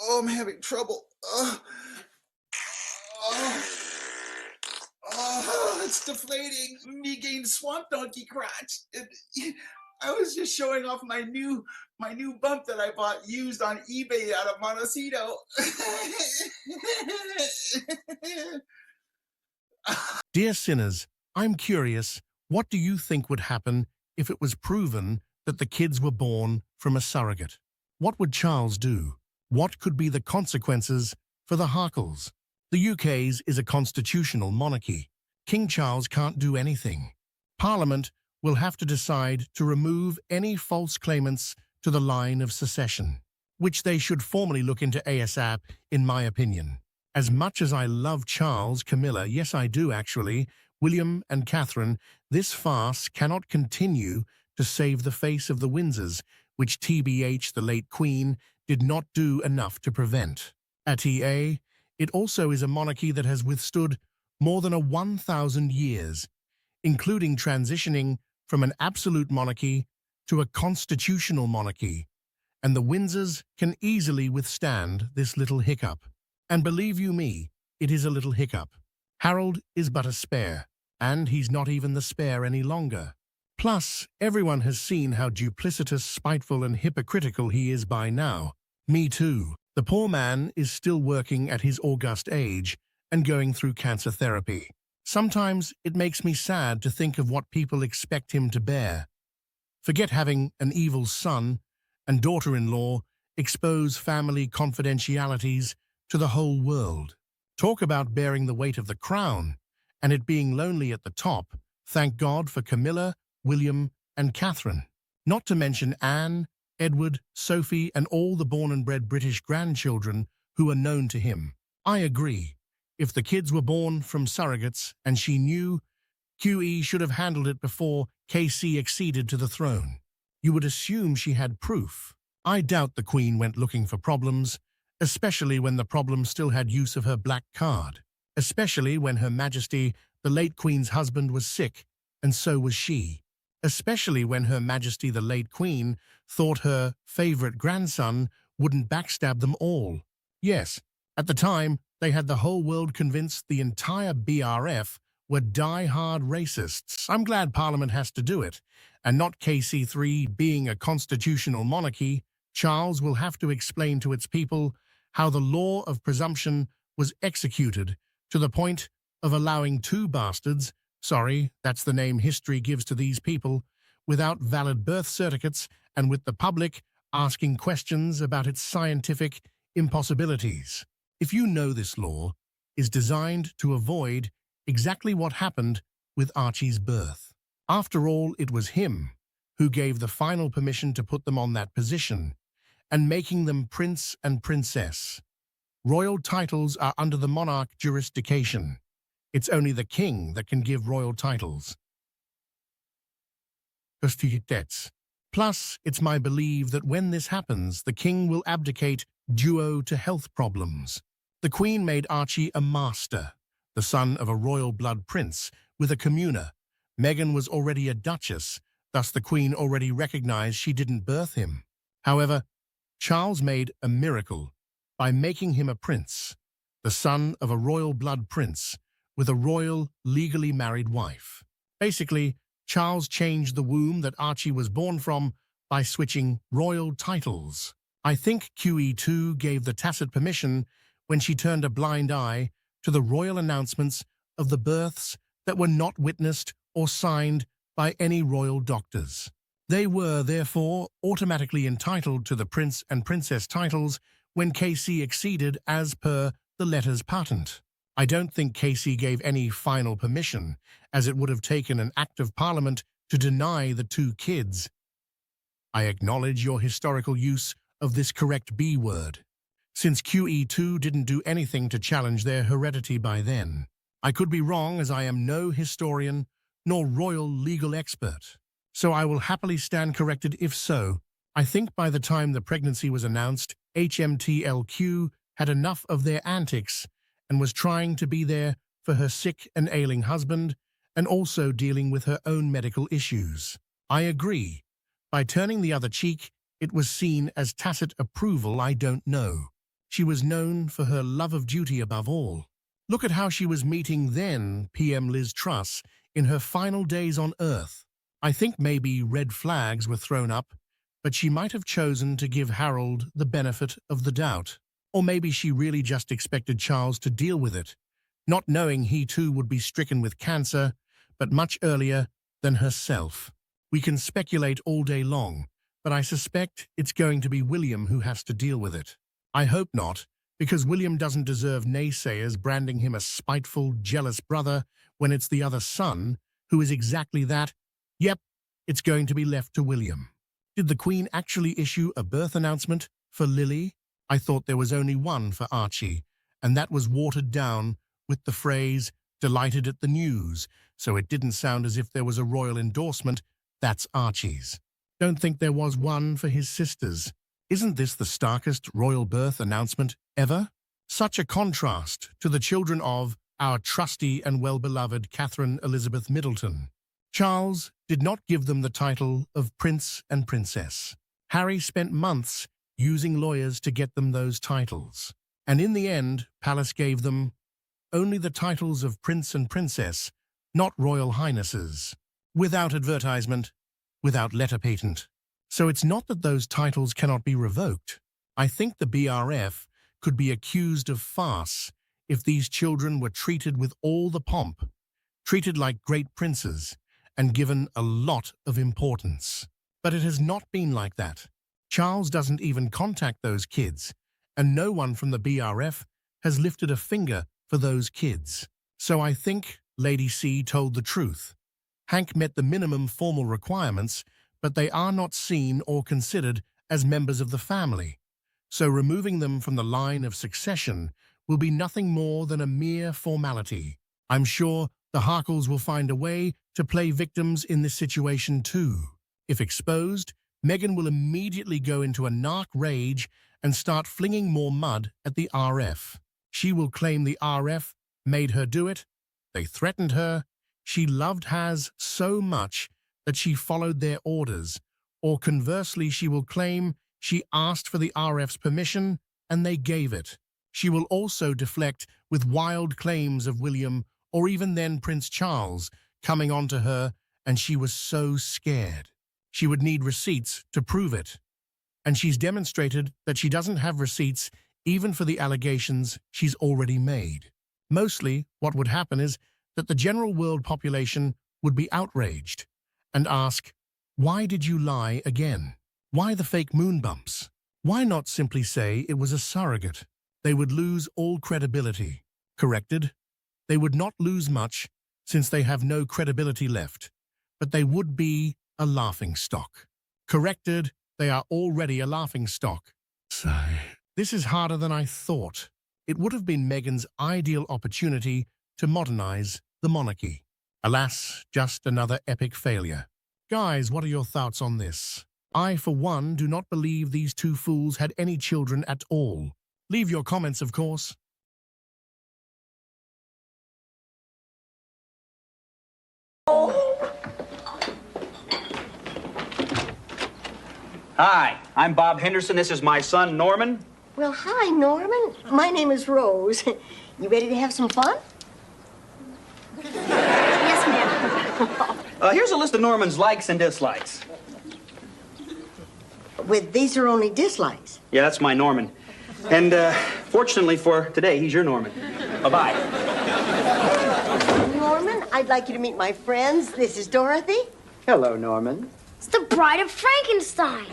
Oh, I'm having trouble. Oh, it's deflating. Me gain swamp donkey crotch. I was just showing off my new bump that I bought used on eBay out of Montecito. Dear sinners, I'm curious, what do you think would happen if it was proven that the kids were born from a surrogate? What would Charles do? What could be the consequences for the Harkles? The UK's is a constitutional monarchy. King Charles can't do anything. Parliament will have to decide to remove any false claimants to the line of succession, which they should formally look into ASAP, in my opinion. As much as I love Charles, Camilla, yes I do actually, William and Catherine, this farce cannot continue to save the face of the Windsors, which TBH, the late Queen, did not do enough to prevent. At EA, it also is a monarchy that has withstood more than 1,000 years, including transitioning from an absolute monarchy to a constitutional monarchy, and the Windsors can easily withstand this little hiccup. And believe you me, it is a little hiccup. Harold is but a spare, and he's not even the spare any longer. Plus, everyone has seen how duplicitous, spiteful, and hypocritical he is by now. Me too. The poor man is still working at his august age and going through cancer therapy. Sometimes it makes me sad to think of what people expect him to bear. Forget having an evil son and daughter-in-law expose family confidentialities to the whole world. Talk about bearing the weight of the crown and it being lonely at the top. Thank God for Camilla, William, and Catherine. Not to mention Anne, Edward, Sophie, and all the born and bred British grandchildren who are known to him. I agree. If the kids were born from surrogates and she knew, QE should have handled it before KC acceded to the throne. You would assume she had proof. I doubt the Queen went looking for problems, especially when the problem still had use of her black card, especially when Her Majesty, the late Queen's husband, was sick, and so was she, especially when Her Majesty, the late Queen, thought her favorite grandson wouldn't backstab them all. Yes, at the time, they had the whole world convinced the entire BRF were die-hard racists. I'm glad Parliament has to do it, and not KC3 being a constitutional monarchy. Charles will have to explain to its people how the law of presumption was executed to the point of allowing two bastards, sorry, that's the name history gives to these people, without valid birth certificates and with the public asking questions about its scientific impossibilities. If you know this law is designed to avoid exactly what happened with Archie's birth. After all, it was him who gave the final permission to put them on that position, and making them prince and princess. Royal titles are under the monarch jurisdiction. It's only the king that can give royal titles. Plus, it's my belief that when this happens, the king will abdicate due to health problems. The Queen made Archie a master, the son of a royal blood prince with a communer. Meghan was already a duchess, thus the Queen already recognized she didn't birth him. However, Charles made a miracle by making him a prince, the son of a royal blood prince with a royal, legally married wife. Basically, Charles changed the womb that Archie was born from by switching royal titles. I think QE2 gave the tacit permission when she turned a blind eye to the royal announcements of the births that were not witnessed or signed by any royal doctors. They were, therefore, automatically entitled to the prince and princess titles when KC acceded as per the letters patent. I don't think KC gave any final permission, as it would have taken an act of parliament to deny the two kids. I acknowledge your historical use of this correct B word, since QE2 didn't do anything to challenge their heredity by then. I could be wrong, as I am no historian nor royal legal expert. So I will happily stand corrected if so. I think by the time the pregnancy was announced, HMTLQ had enough of their antics and was trying to be there for her sick and ailing husband and also dealing with her own medical issues. I agree. By turning the other cheek, it was seen as tacit approval. I don't know. She was known for her love of duty above all. Look at how she was meeting then PM Liz Truss in her final days on Earth. I think maybe red flags were thrown up, but she might have chosen to give Harold the benefit of the doubt. Or maybe she really just expected Charles to deal with it, not knowing he too would be stricken with cancer, but much earlier than herself. We can speculate all day long, but I suspect it's going to be William who has to deal with it. I hope not, because William doesn't deserve naysayers branding him a spiteful, jealous brother when it's the other son who is exactly that. Yep, it's going to be left to William. Did the Queen actually issue a birth announcement for Lily? I thought there was only one for Archie, and that was watered down with the phrase, "delighted at the news," so it didn't sound as if there was a royal endorsement. That's Archie's. Don't think there was one for his sisters. Isn't this the starkest royal birth announcement ever? Such a contrast to the children of our trusty and well-beloved Catherine Elizabeth Middleton. Charles did not give them the title of Prince and Princess. Harry spent months using lawyers to get them those titles. And in the end, Palace gave them only the titles of Prince and Princess, not Royal Highnesses. Without advertisement, without letter patent. So it's not that those titles cannot be revoked. I think the BRF could be accused of farce if these children were treated with all the pomp, treated like great princes, and given a lot of importance. But it has not been like that. Charles doesn't even contact those kids, and no one from the BRF has lifted a finger for those kids. So I think Lady C told the truth. Hank met the minimum formal requirements, but they are not seen or considered as members of the family. So removing them from the line of succession will be nothing more than a mere formality. I'm sure the Harkles will find a way to play victims in this situation too. If exposed, Meghan will immediately go into a narc rage and start flinging more mud at the RF. She will claim the RF made her do it. They threatened her. She loved Has so much that she followed their orders. Or conversely, she will claim she asked for the RF's permission and they gave it. She will also deflect with wild claims of William or even then Prince Charles coming onto her, and she was so scared. She would need receipts to prove it. And she's demonstrated that she doesn't have receipts even for the allegations she's already made. Mostly, what would happen is that the general world population would be outraged and ask, why did you lie again? Why the fake moon bumps? Why not simply say it was a surrogate? They would lose all credibility. Corrected? They would not lose much since they have no credibility left, but they would be a laughingstock. Corrected? They are already a laughingstock. This is harder than I thought. It would have been Meghan's ideal opportunity to modernize the monarchy. Alas, just another epic failure. Guys, what are your thoughts on this? I, for one, do not believe these two fools had any children at all. Leave your comments, of course. Hi, I'm Bob Henderson. This is my son, Norman. Well, hi, Norman. My name is Rose. You ready to have some fun? Yes, ma'am. Here's a list of Norman's likes and dislikes. With these are only dislikes. Yeah, that's my Norman. And fortunately for today, he's your Norman. Bye-bye. Norman, I'd like you to meet my friends. This is Dorothy. Hello, Norman. It's the Bride of Frankenstein.